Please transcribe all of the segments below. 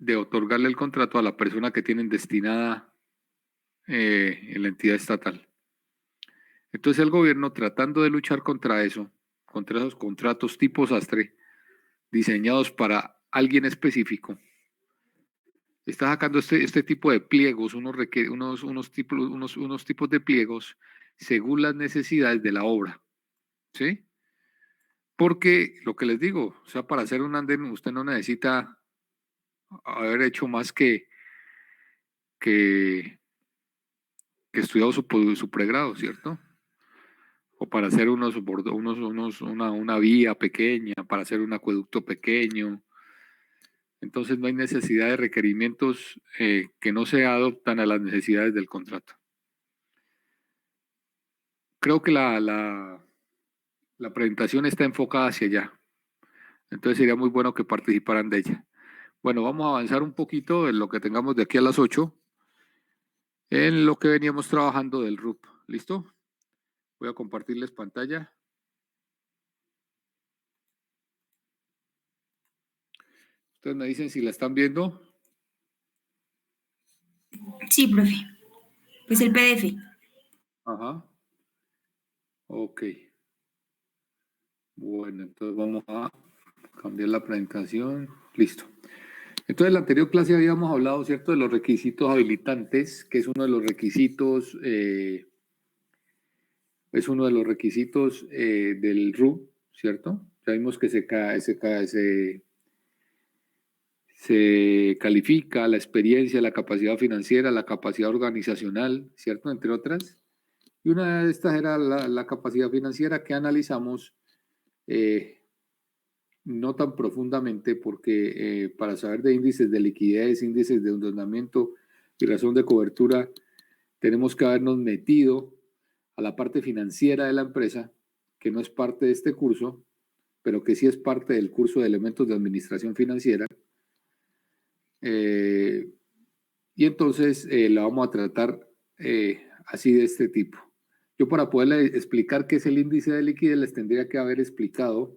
de otorgarle el contrato a la persona que tienen destinada en la entidad estatal. Entonces el gobierno, tratando de luchar contra eso, contra esos contratos tipo sastre, diseñados para alguien específico, está sacando este tipo de pliegos, unos tipos de pliegos según las necesidades de la obra, ¿sí? Porque lo que les digo, o sea, para hacer un andén usted no necesita haber hecho más que, que estudiado su pregrado, ¿cierto? O para hacer una vía pequeña, para hacer un acueducto pequeño. Entonces no hay necesidad de requerimientos que no se adoptan a las necesidades del contrato. Creo que la presentación está enfocada hacia allá. Entonces sería muy bueno que participaran de ella. Bueno, vamos a avanzar un poquito en lo que tengamos de aquí a las 8, en lo que veníamos trabajando del RUP. ¿Listo? Voy a compartirles pantalla. Ustedes me dicen si la están viendo. Sí, profe. Pues el PDF. Ajá. Ok. Bueno, entonces vamos a cambiar la presentación. Listo. Entonces, en la anterior clase habíamos hablado, ¿cierto?, de los requisitos habilitantes, que es uno de los requisitos, del RUP, ¿cierto? Ya vimos que se califica la experiencia, la capacidad financiera, la capacidad organizacional, ¿cierto?, entre otras. Y una de estas era la capacidad financiera que analizamos no tan profundamente porque para saber de índices de liquidez, índices de endeudamiento y razón de cobertura, tenemos que habernos metido a la parte financiera de la empresa, que no es parte de este curso, pero que sí es parte del curso de elementos de administración financiera. Y entonces la vamos a tratar así de este tipo. Yo para poderle explicar qué es el índice de liquidez les tendría que haber explicado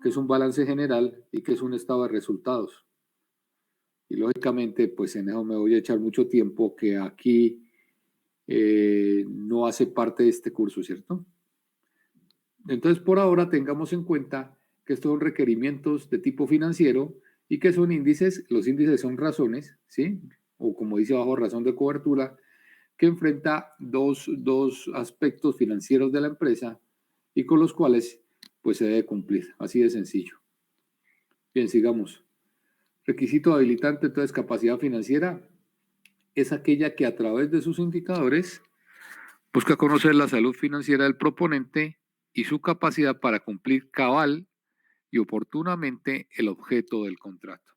qué es un balance general y qué es un estado de resultados. Y lógicamente, pues en eso me voy a echar mucho tiempo que aquí no hace parte de este curso, ¿cierto? Entonces, por ahora tengamos en cuenta que estos son requerimientos de tipo financiero y que son índices. Los índices son razones, ¿sí? O como dice abajo, razón de cobertura, que enfrenta dos aspectos financieros de la empresa y con los cuales pues se debe cumplir, así de sencillo. Bien, sigamos. Requisito habilitante, entonces, capacidad financiera es aquella que a través de sus indicadores busca conocer la salud financiera del proponente y su capacidad para cumplir cabal y oportunamente el objeto del contrato.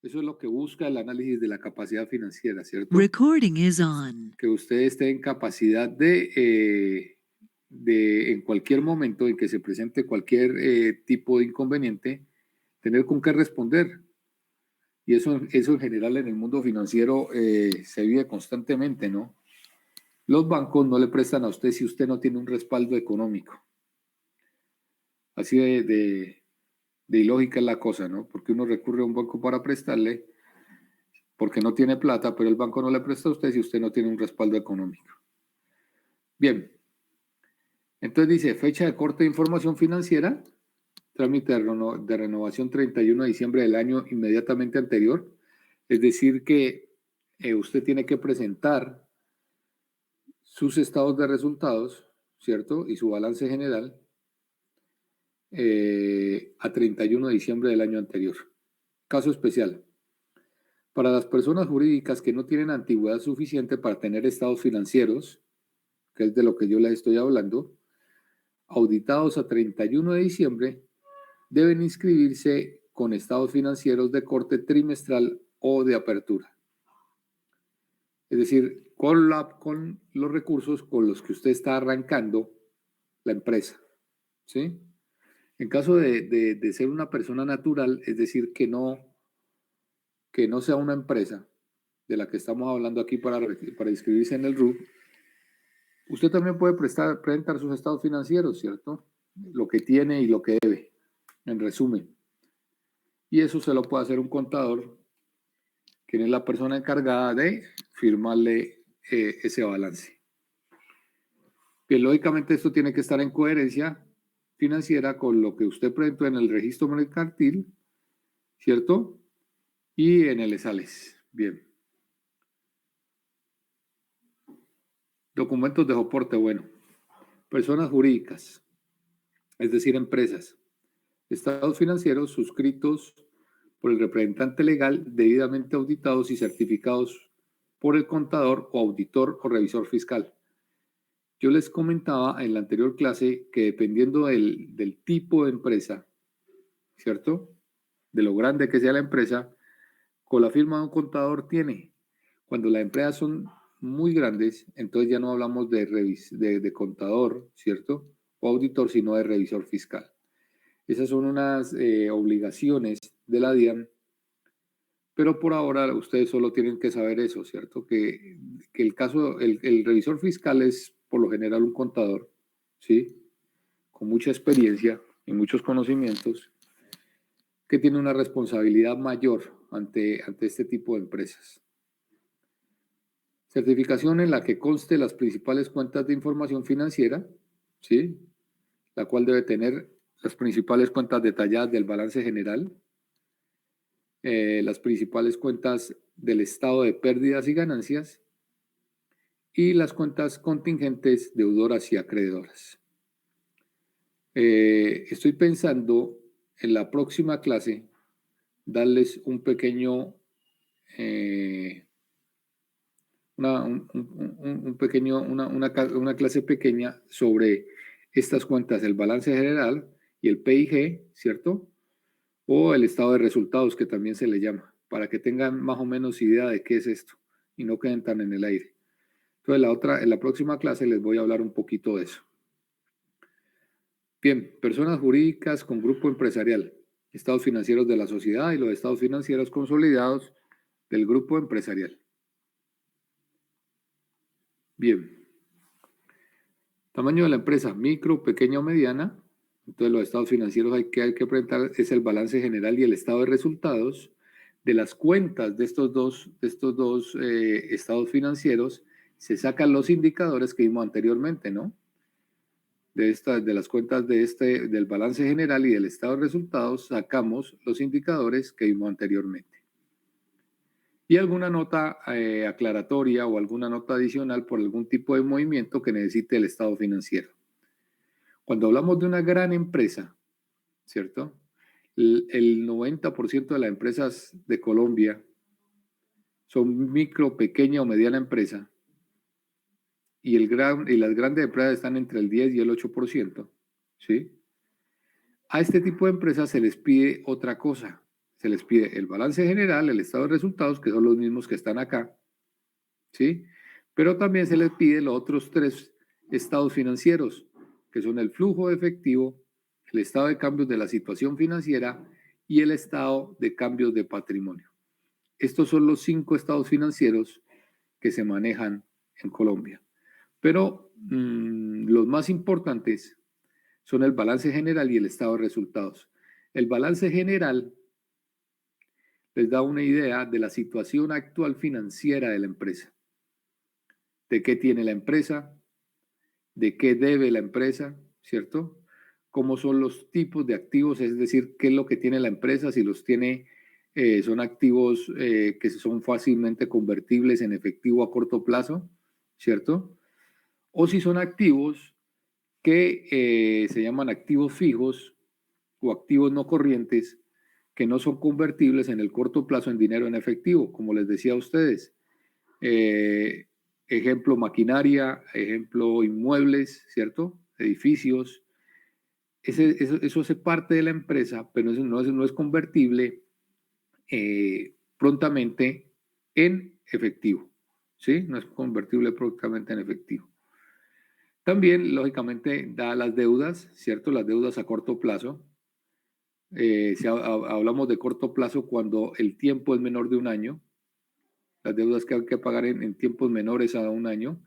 Eso es lo que busca el análisis de la capacidad financiera, ¿cierto? Recording is on. Que usted esté en capacidad de en cualquier momento en que se presente cualquier tipo de inconveniente, tener con qué responder. Y eso en general en el mundo financiero se vive constantemente, ¿no? Los bancos no le prestan a usted si usted no tiene un respaldo económico. Así de ilógica es la cosa, ¿no? Porque uno recurre a un banco para prestarle porque no tiene plata, pero el banco no le presta a usted si usted no tiene un respaldo económico. Bien. Entonces dice, fecha de corte de información financiera, trámite de renovación 31 de diciembre del año inmediatamente anterior. Es decir que usted tiene que presentar sus estados de resultados, ¿cierto? Y su balance general a 31 de diciembre del año anterior. Caso especial. Para las personas jurídicas que no tienen antigüedad suficiente para tener estados financieros, que es de lo que yo les estoy hablando, auditados a 31 de diciembre, deben inscribirse con estados financieros de corte trimestral o de apertura. Es decir, con los recursos con los que usted está arrancando la empresa, ¿sí? En caso de ser una persona natural, es decir, que no sea una empresa de la que estamos hablando aquí para inscribirse en el RUP, usted también puede presentar sus estados financieros, ¿cierto? Lo que tiene y lo que debe, en resumen. Y eso se lo puede hacer un contador ¿Quién es la persona encargada de firmarle ese balance? Bien, lógicamente esto tiene que estar en coherencia financiera con lo que usted presentó en el registro mercantil, ¿cierto? Y en el ESALES. Bien. Documentos de soporte, bueno. Personas jurídicas, es decir, empresas. Estados financieros suscritos por el representante legal, debidamente auditados y certificados por el contador o auditor o revisor fiscal. Yo les comentaba en la anterior clase que dependiendo del tipo de empresa, ¿cierto? De lo grande que sea la empresa, con la firma de un contador tiene. Cuando las empresas son muy grandes, entonces ya no hablamos de contador, ¿cierto? O auditor, sino de revisor fiscal. Esas son unas obligaciones de la DIAN, pero por ahora ustedes solo tienen que saber eso, ¿cierto? Que el revisor fiscal es por lo general un contador, ¿sí? Con mucha experiencia y muchos conocimientos, que tiene una responsabilidad mayor ante este tipo de empresas. Certificación en la que conste las principales cuentas de información financiera, ¿sí? La cual debe tener las principales cuentas detalladas del balance general, las principales cuentas del estado de pérdidas y ganancias y las cuentas contingentes, deudoras y acreedoras. Estoy pensando en la próxima clase darles un pequeño, una clase pequeña sobre estas cuentas, el balance general y el PIG, ¿cierto? O el estado de resultados, que también se le llama, para que tengan más o menos idea de qué es esto y no queden tan en el aire. Entonces, en la próxima clase les voy a hablar un poquito de eso. Bien, personas jurídicas con grupo empresarial, estados financieros de la sociedad y los estados financieros consolidados del grupo empresarial. Bien, tamaño de la empresa, micro, pequeña o mediana. Entonces, los estados financieros hay que presentar es el balance general y el estado de resultados de las cuentas de estos dos estados financieros. Se sacan los indicadores que vimos anteriormente, ¿no? De las cuentas del balance general y del estado de resultados, sacamos los indicadores que vimos anteriormente. Y alguna nota aclaratoria o alguna nota adicional por algún tipo de movimiento que necesite el estado financiero. Cuando hablamos de una gran empresa, ¿cierto? El 90% de las empresas de Colombia son micro, pequeña o mediana empresa, y las grandes empresas están entre el 10 y el 8%, ¿sí? A este tipo de empresas se les pide otra cosa. Se les pide el balance general, el estado de resultados, que son los mismos que están acá, ¿sí? Pero también se les pide los otros 3 estados financieros, que son el flujo de efectivo, el estado de cambios de la situación financiera y el estado de cambios de patrimonio. Estos son los 5 estados financieros que se manejan en Colombia. Pero los más importantes son el balance general y el estado de resultados. El balance general les da una idea de la situación actual financiera de la empresa, de qué tiene la empresa, de qué debe la empresa, ¿cierto? Cómo son los tipos de activos, es decir, qué es lo que tiene la empresa, si los tiene, son activos que son fácilmente convertibles en efectivo a corto plazo, ¿cierto? O si son activos que se llaman activos fijos o activos no corrientes que no son convertibles en el corto plazo en dinero en efectivo, como les decía a ustedes. Ejemplo, maquinaria, ejemplo, inmuebles, ¿cierto? Edificios. Eso hace parte de la empresa, pero eso no es convertible prontamente en efectivo, ¿sí? No es convertible prontamente en efectivo. También, lógicamente, da las deudas, ¿cierto? Las deudas a corto plazo. Si hablamos de corto plazo cuando el tiempo es menor de un año, las deudas que hay que pagar en tiempos menores a un año,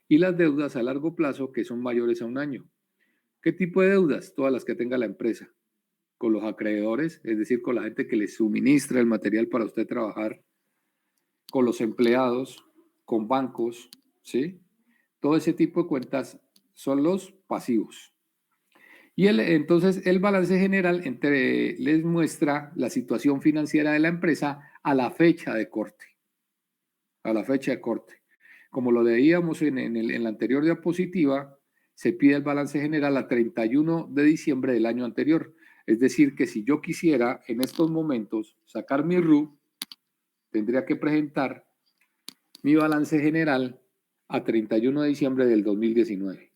y las deudas a largo plazo que son mayores a un año. ¿Qué tipo de deudas? Todas las que tenga la empresa, con los acreedores, es decir, con la gente que les suministra el material para usted trabajar, con los empleados, con bancos, ¿sí? Todo ese tipo de cuentas son los pasivos. Y entonces el balance general les muestra la situación financiera de la empresa a la fecha de corte. A la fecha de corte. Como lo leíamos en la anterior diapositiva, se pide el balance general a 31 de diciembre del año anterior. Es decir, que si yo quisiera en estos momentos sacar mi RU, tendría que presentar mi balance general a 31 de diciembre del 2019.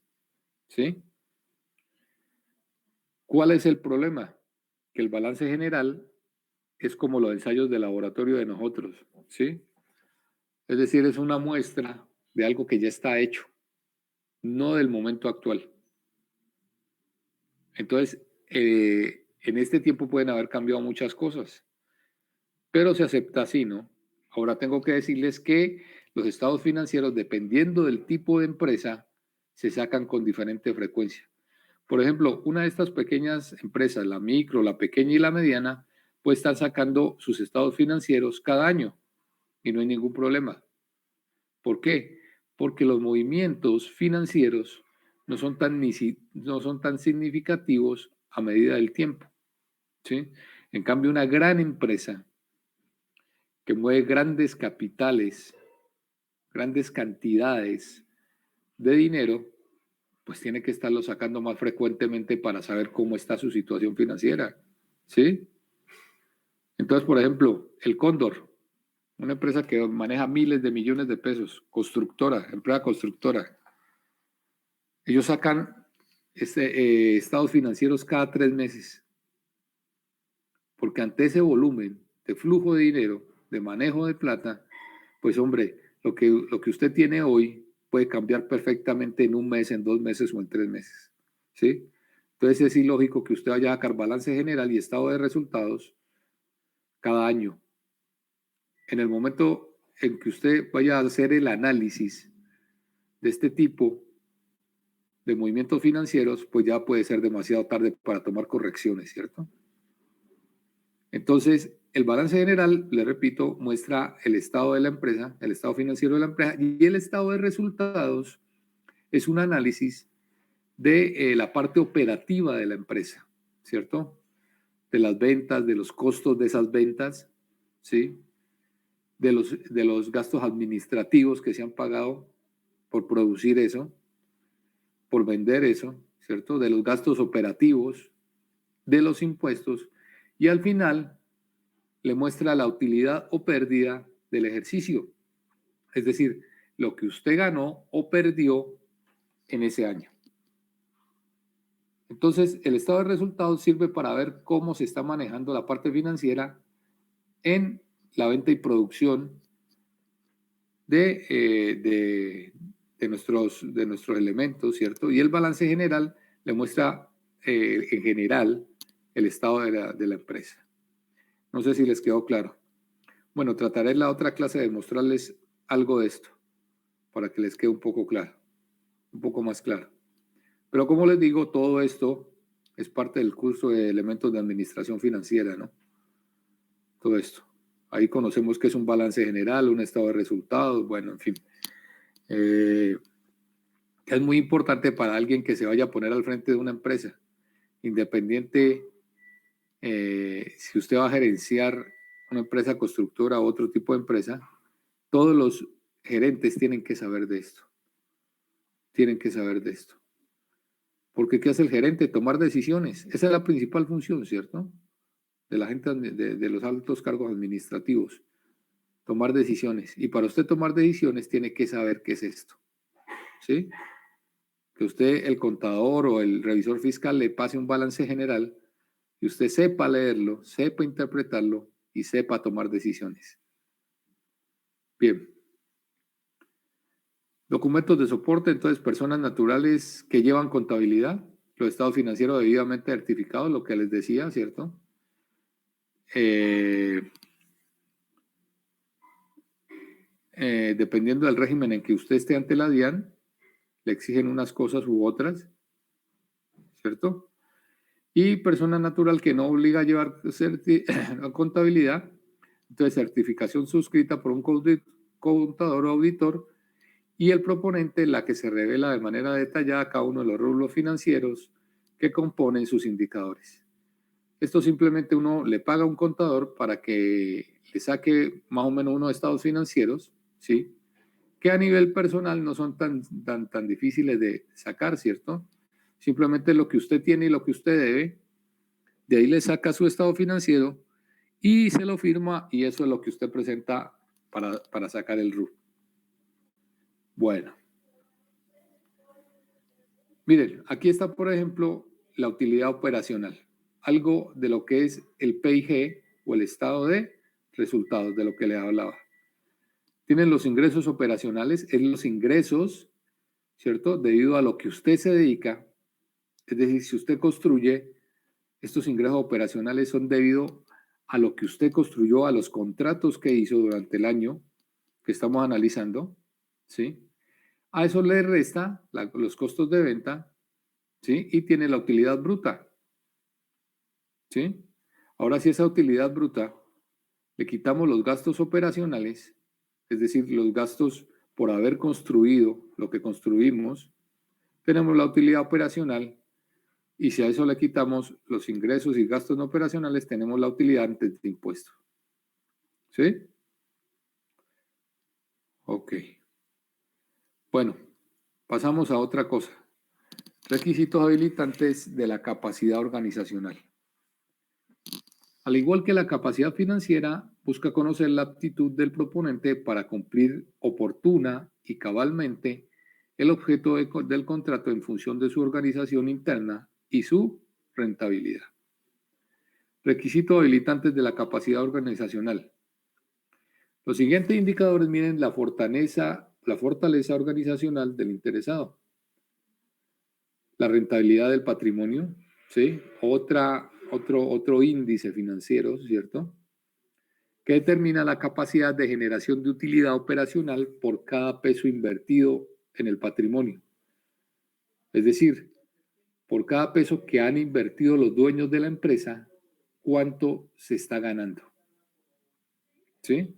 ¿Sí? ¿Cuál es el problema? Que el balance general es como los ensayos de laboratorio de nosotros, ¿sí? Es decir, es una muestra de algo que ya está hecho, no del momento actual. Entonces, en este tiempo pueden haber cambiado muchas cosas, pero se acepta así, ¿no? Ahora tengo que decirles que los estados financieros, dependiendo del tipo de empresa, se sacan con diferente frecuencia. Por ejemplo, una de estas pequeñas empresas, la micro, la pequeña y la mediana, pues están sacando sus estados financieros cada año y no hay ningún problema. ¿Por qué? Porque los movimientos financieros no son tan significativos a medida del tiempo, ¿sí? En cambio, una gran empresa que mueve grandes capitales, grandes cantidades de dinero, pues tiene que estarlo sacando más frecuentemente para saber cómo está su situación financiera, ¿sí? Entonces, por ejemplo, el Cóndor, una empresa que maneja miles de millones de pesos, constructora, empresa constructora, ellos sacan estados financieros cada 3 meses, porque ante ese volumen de flujo de dinero, de manejo de plata, pues hombre, lo que usted tiene hoy puede cambiar perfectamente en 1 mes, en 2 meses o en 3 meses, ¿sí? Entonces es ilógico que usted vaya a sacar balance general y estado de resultados cada año. En el momento en que usted vaya a hacer el análisis de este tipo de movimientos financieros, pues ya puede ser demasiado tarde para tomar correcciones, ¿cierto? Entonces, el balance general, le repito, muestra el estado de la empresa, el estado financiero de la empresa, y el estado de resultados es un análisis de la parte operativa de la empresa, ¿cierto? De las ventas, de los costos de esas ventas, ¿sí? De los gastos administrativos que se han pagado por producir eso, por vender eso, ¿cierto? De los gastos operativos, de los impuestos, y al final le muestra la utilidad o pérdida del ejercicio, es decir, lo que usted ganó o perdió en ese año. Entonces, el estado de resultados sirve para ver cómo se está manejando la parte financiera en la venta y producción de nuestros elementos, ¿cierto? Y el balance general le muestra en general el estado de la empresa. No sé si les quedó claro. Bueno, trataré en la otra clase de mostrarles algo de esto para que les quede un poco claro, un poco más claro. Pero como les digo, todo esto es parte del curso de elementos de administración financiera, ¿no? Todo esto. Ahí conocemos qué es un balance general, un estado de resultados, bueno, en fin. Es muy importante para alguien que se vaya a poner al frente de una empresa, independiente si usted va a gerenciar una empresa constructora o otro tipo de empresa, todos los gerentes tienen que saber de esto. Tienen que saber de esto. Porque ¿qué hace el gerente? Tomar decisiones. Esa es la principal función, ¿cierto? De la gente, de los altos cargos administrativos. Tomar decisiones. Y para usted tomar decisiones tiene que saber qué es esto. ¿Sí? Que usted, el contador o el revisor fiscal, le pase un balance general y usted sepa leerlo, sepa interpretarlo y sepa tomar decisiones. Bien. Documentos de soporte, entonces, personas naturales que llevan contabilidad, los estados financieros debidamente certificados, lo que les decía, ¿cierto? Dependiendo del régimen en que usted esté ante la DIAN, le exigen unas cosas u otras, ¿cierto? Y persona natural que no obliga a llevar contabilidad, Entonces, certificación suscrita por un contador o auditor y el proponente la que se revela de manera detallada cada uno de los rubros financieros que componen sus indicadores. Esto simplemente uno le paga a un contador para que le saque más o menos unos estados financieros, ¿sí? Que a nivel personal no son tan difíciles de sacar, ¿cierto? Simplemente lo que usted tiene y lo que usted debe, de ahí le saca su estado financiero y se lo firma y eso es lo que usted presenta para sacar el RUT. Bueno. Miren, aquí está, por ejemplo, la utilidad operacional, algo de lo que es el PIG o el estado de resultados, de lo que le hablaba. Tienen los ingresos operacionales, es los ingresos, ¿cierto? Debido a lo que usted se dedica, es decir, si usted construye, estos ingresos operacionales son debido a lo que usted construyó, a los contratos que hizo durante el año que estamos analizando, ¿sí? A eso le resta los costos de venta, ¿sí? Y tiene la utilidad bruta, ¿sí? Ahora, si esa utilidad bruta le quitamos los gastos operacionales, es decir, los gastos por haber construido lo que construimos, tenemos la utilidad operacional y si a eso le quitamos los ingresos y gastos no operacionales, tenemos la utilidad antes de impuestos. ¿Sí? Ok. Bueno, pasamos a otra cosa. Requisitos habilitantes de la capacidad organizacional. Al igual que la capacidad financiera, busca conocer la aptitud del proponente para cumplir oportuna y cabalmente el objeto del contrato en función de su organización interna y su rentabilidad. Requisitos habilitantes de la capacidad organizacional. Los siguientes indicadores miden la fortaleza organizacional del interesado. La rentabilidad del patrimonio, ¿sí? Otro índice financiero, ¿cierto? Que determina la capacidad de generación de utilidad operacional por cada peso invertido en el patrimonio. Es decir, por cada peso que han invertido los dueños de la empresa, ¿cuánto se está ganando? ¿Sí?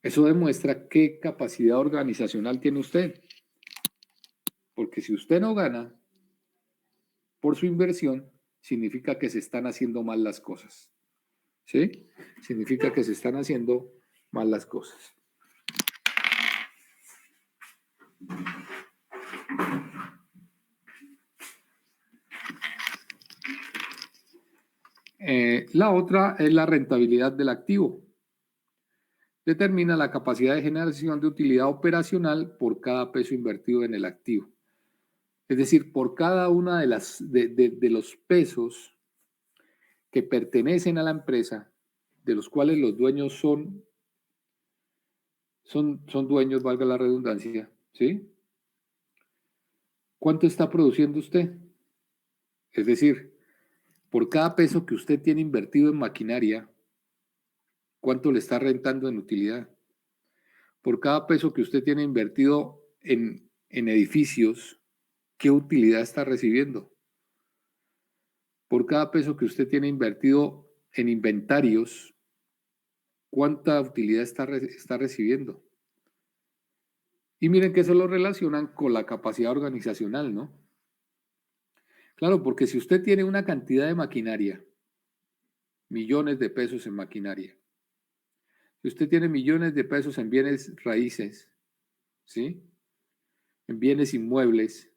Eso demuestra qué capacidad organizacional tiene usted. Porque si usted no gana por su inversión, significa que se están haciendo mal las cosas. ¿Sí? Significa que se están haciendo mal las cosas. La otra es la rentabilidad del activo. Determina la capacidad de generación de utilidad operacional por cada peso invertido en el activo. Es decir, por cada una de los pesos que pertenecen a la empresa, de los cuales los dueños son dueños, valga la redundancia, ¿sí? ¿Cuánto está produciendo usted? Es decir, por cada peso que usted tiene invertido en maquinaria, ¿cuánto le está rentando en utilidad? Por cada peso que usted tiene invertido en edificios, ¿qué utilidad está recibiendo? Por cada peso que usted tiene invertido en inventarios, ¿cuánta utilidad está recibiendo? Y miren que eso lo relacionan con la capacidad organizacional, ¿no? Claro, porque si usted tiene una cantidad de maquinaria, millones de pesos en maquinaria, si usted tiene millones de pesos en bienes raíces, ¿sí? En bienes inmuebles,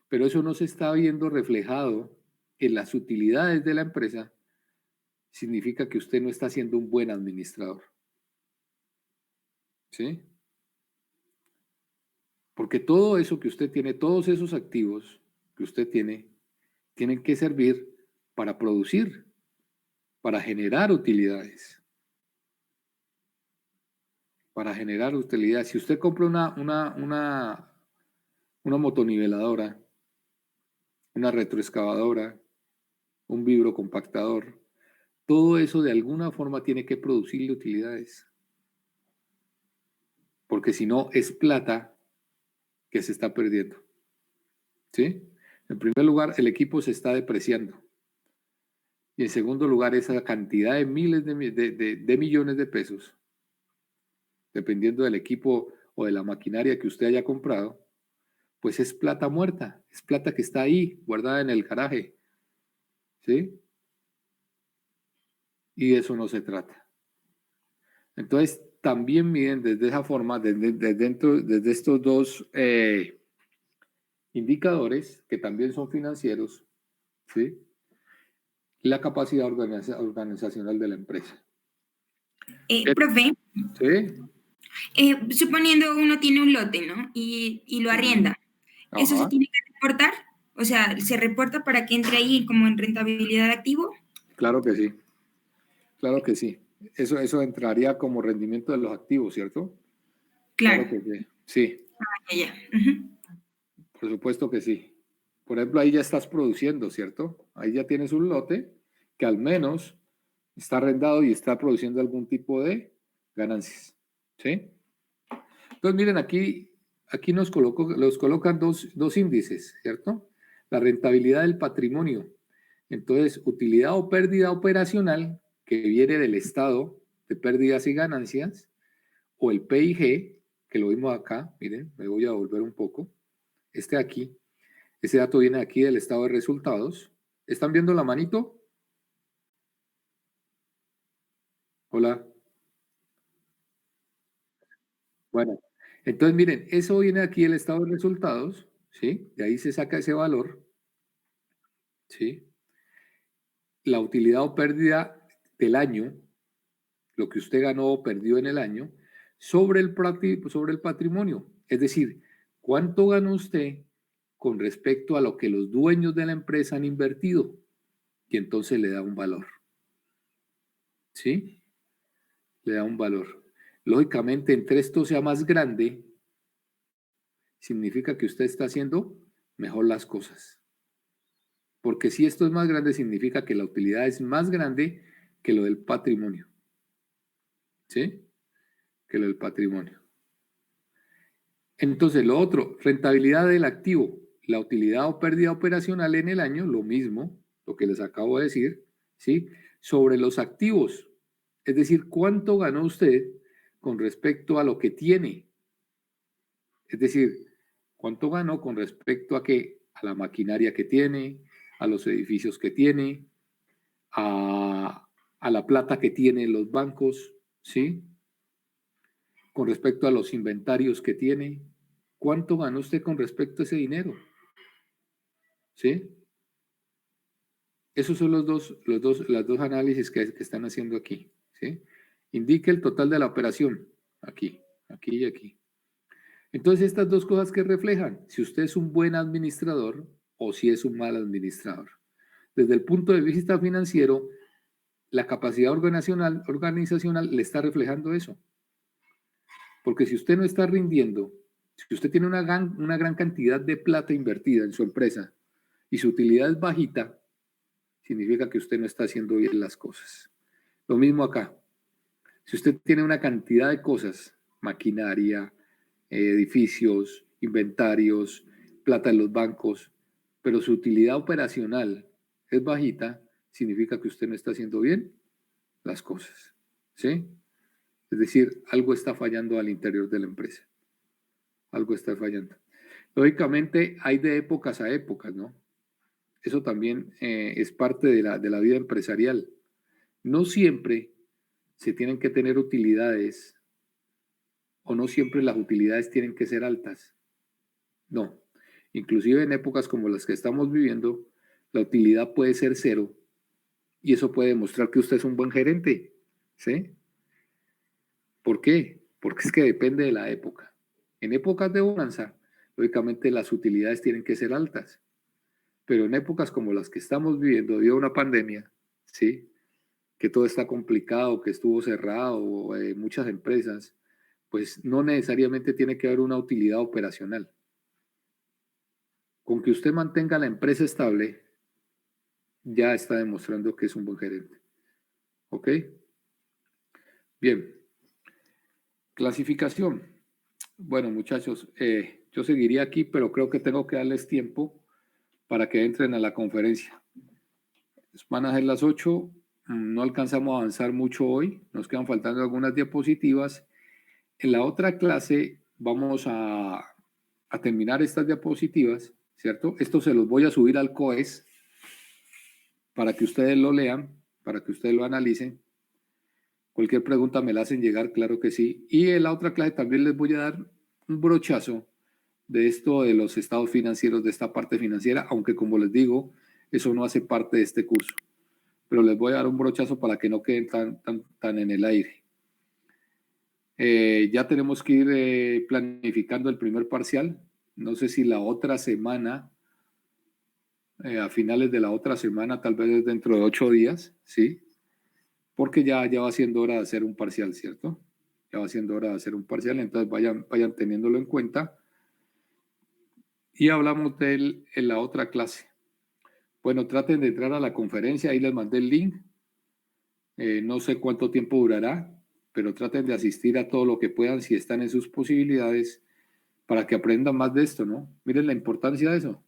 pero eso no se está viendo reflejado en las utilidades de la empresa, significa que usted no está siendo un buen administrador. ¿Sí? Porque todo eso que usted tiene, todos esos activos que usted tiene, tienen que servir para producir, para generar utilidades. Para generar utilidades. Si usted compra una motoniveladora, una retroexcavadora, un vibrocompactador, todo eso de alguna forma tiene que producirle utilidades. Porque si no, es plata que se está perdiendo. ¿Sí? En primer lugar, el equipo se está depreciando. Y en segundo lugar, esa cantidad de miles de millones de pesos, dependiendo del equipo o de la maquinaria que usted haya comprado, pues es plata muerta, es plata que está ahí, guardada en el garaje, ¿sí? Y de eso no se trata. Entonces, también miden desde esa forma, desde estos dos indicadores, que también son financieros, ¿sí? La capacidad organizacional de la empresa. Profe, ¿Sí? suponiendo uno tiene un lote, ¿no? Y lo arrienda, ¿eso se Ajá. tiene que reportar? O sea, ¿se reporta para que entre ahí como en rentabilidad de activo? Claro que sí, claro que sí. Eso entraría como rendimiento de los activos, ¿cierto? Claro. Claro que sí. Sí, Ya, ya. Ujú. por supuesto que sí. Por ejemplo, ahí ya estás produciendo, ¿cierto? Ahí ya tienes un lote que al menos está arrendado y está produciendo algún tipo de ganancias, ¿sí? Entonces, miren, aquí nos colocan dos índices, ¿cierto? La rentabilidad del patrimonio. Entonces, utilidad o pérdida operacional, que viene del estado de pérdidas y ganancias, o el PIG, que lo vimos acá, miren, me voy a volver un poco. Este aquí, ese dato viene aquí del estado de resultados. ¿Están viendo la manito? Hola. Bueno, entonces miren, eso viene aquí del estado de resultados, ¿sí? De ahí se saca ese valor, ¿sí? La utilidad o pérdida del año, lo que usted ganó o perdió en el año, sobre el patrimonio. Es decir, ¿cuánto ganó usted con respecto a lo que los dueños de la empresa han invertido? Y entonces le da un valor, ¿sí? Le da un valor. Lógicamente, entre esto sea más grande, significa que usted está haciendo mejor las cosas. Porque si esto es más grande, significa que la utilidad es más grande que lo del patrimonio, ¿sí? Que lo del patrimonio. Entonces, lo otro, rentabilidad del activo, la utilidad o pérdida operacional en el año, lo mismo, lo que les acabo de decir, ¿sí? Sobre los activos, es decir, cuánto ganó usted con respecto a lo que tiene. Es decir, cuánto ganó con respecto a qué, a la maquinaria que tiene, a los edificios que tiene, a la plata que tiene en los bancos, ¿sí? Con respecto a los inventarios que tiene, ¿cuánto ganó usted con respecto a ese dinero? ¿Sí? Esos son las dos análisis que están haciendo aquí, ¿sí? Indique el total de la operación, aquí, aquí y aquí. Entonces, estas dos cosas que reflejan, si usted es un buen administrador o si es un mal administrador. Desde el punto de vista financiero, la capacidad organizacional le está reflejando eso. Porque si usted no está rindiendo, si usted tiene una gran cantidad de plata invertida en su empresa y su utilidad es bajita, significa que usted no está haciendo bien las cosas. Lo mismo acá. Si usted tiene una cantidad de cosas, maquinaria, edificios, inventarios, plata en los bancos, pero su utilidad operacional es bajita, significa que usted no está haciendo bien las cosas. ¿Sí? Es decir, algo está fallando al interior de la empresa. Algo está fallando. Lógicamente, hay de épocas a épocas, ¿no? Eso también es parte de la vida empresarial. No siempre se tienen que tener utilidades o no siempre las utilidades tienen que ser altas. No. Inclusive en épocas como las que estamos viviendo, la utilidad puede ser cero y eso puede demostrar que usted es un buen gerente. ¿Sí? ¿Por qué? Porque es que depende de la época. En épocas de bonanza, lógicamente las utilidades tienen que ser altas, pero en épocas como las que estamos viviendo, debido a una pandemia, ¿sí? Que todo está complicado, que estuvo cerrado, muchas empresas, pues no necesariamente tiene que haber una utilidad operacional. Con que usted mantenga la empresa estable, ya está demostrando que es un buen gerente. ¿Ok? Bien. Clasificación. Bueno, muchachos, yo seguiría aquí, pero creo que tengo que darles tiempo para que entren a la conferencia. Van a ser las 8. No alcanzamos a avanzar mucho hoy. Nos quedan faltando algunas diapositivas. En la otra clase vamos a terminar estas diapositivas, ¿cierto? Esto se los voy a subir al COES para que ustedes lo lean, para que ustedes lo analicen. Cualquier pregunta me la hacen llegar, claro que sí. Y en la otra clase también les voy a dar un brochazo de esto de los estados financieros, de esta parte financiera, aunque como les digo, eso no hace parte de este curso. Pero les voy a dar un brochazo para que no queden tan en el aire. Ya tenemos que ir planificando el primer parcial. No sé si la otra semana, a finales de la otra semana, tal vez dentro de 8 días, ¿sí? Porque ya va siendo hora de hacer un parcial, ¿cierto? Ya va siendo hora de hacer un parcial, entonces vayan teniéndolo en cuenta. Y hablamos de él en la otra clase. Bueno, traten de entrar a la conferencia, ahí les mandé el link. No sé cuánto tiempo durará, pero traten de asistir a todo lo que puedan si están en sus posibilidades para que aprendan más de esto, ¿no? Miren la importancia de eso.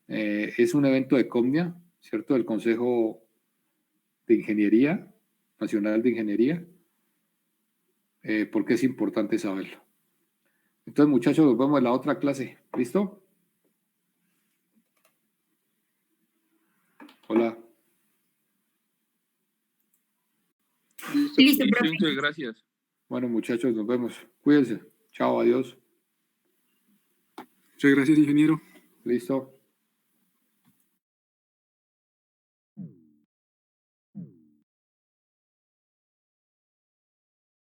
Es un evento de COMNIA, ¿cierto? Del Consejo de Ingeniería, Nacional de Ingeniería, porque es importante saberlo. Entonces, muchachos, nos vemos en la otra clase. ¿Listo? Hola. Listo, profe. Muchas gracias. Bueno, muchachos, nos vemos. Cuídense. Chao, adiós. Muchas gracias, ingeniero. Listo.